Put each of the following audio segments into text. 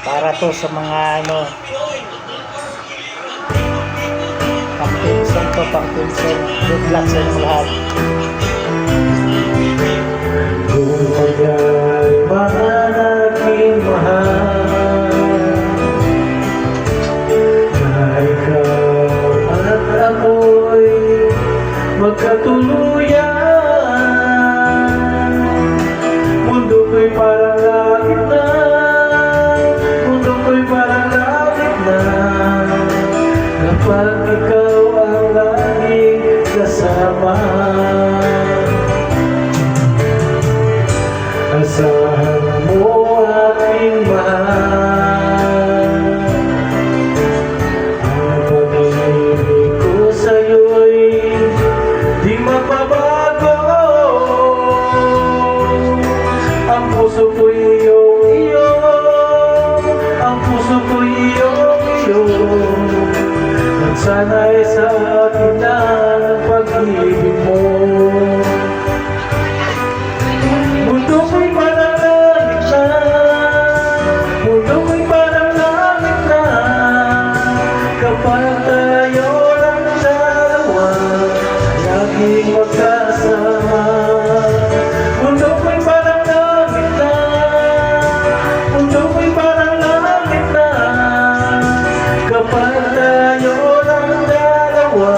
Para to sa mga ano, pang-pinsan to, pang-pinsan. Good luck sa inyo lahat. Kung kanya'y mahalaking mahal na ikaw at ako'y magkatuluyan. Mundo ko'y parang langit na, mundo ko'y parang langit na, kapag ikaw ang laging kasama. Asahan mo aking mahal, ang pag-ibig ko sa'yo'y di magbabago. Ang puso ko'y iyong-iyo, ang puso ko'y iyong-iyo, at sana'y sa akin na ang pag-ibig mo. Mundo ko'y parang langit na, mundo ko'y parang langit na, kapag tayo lang dalawa, laging magkasama. Mundo ko'y parang langit na, mundo ko'y parang langit na, kapag tayo lang dalawa,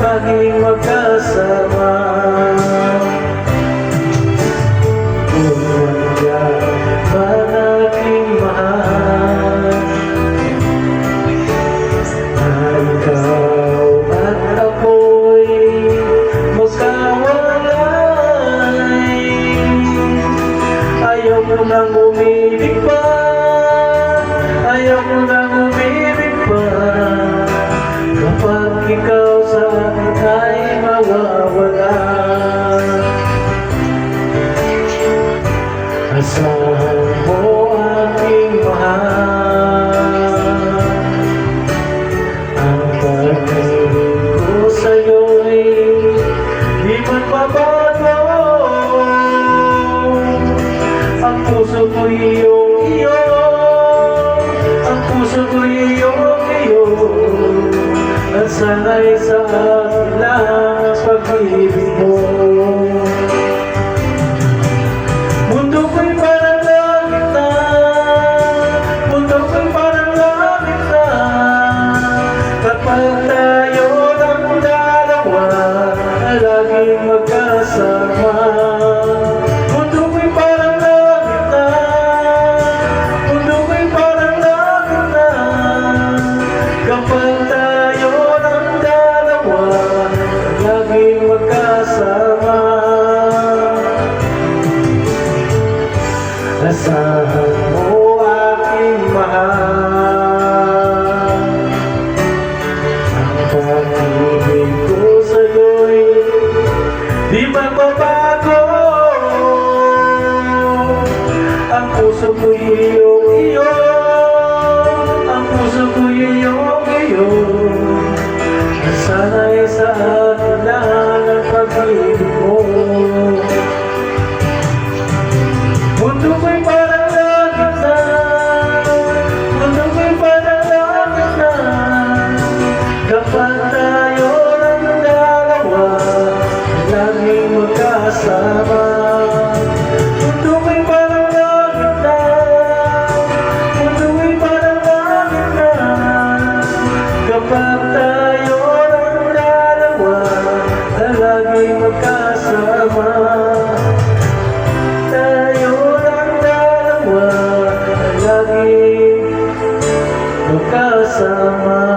laging magkasama. Panaking mahal na ikaw at ako'y magkawalay. Ayaw mo nang umibig pa, ayaw mo nang umibig pa, kapag ikaw sa akin ay mawawala. Asahan mo aking mahal, ang pag-ibig ko sa'yo'y di magbabago. Ang puso ko'y iyong-iyo, ang puso ko'y iyong-iyo, at sana'y sa akin lang ang pag-ibig mo. Mundo ko'y parang langit na, mundo ko'y parang langit na, kapag tayo lang dalawa, laging magkasama. Mundo ko'y parang langit na, mundo ko'y parang langit na, kapag tayo lang dalawa, laging magkasama. Asahan mo aking mahal, ang pag-ibig ko sa'yo'y di magbabago. Ang puso ko'y iyong-iyo, ang puso ko'y iyong-iyo, at sana'y sa akin lang ang pag-ibig mo. Mundo ko'y parang langit na, mundo ko'y parang langit na, kapag tayo lang dalawa, laging magkasama. Mundo ko'y parang langit na, mundo ko'y parang langit na, kapag tayo lang dalawa, laging magkasama. Laging magkasama.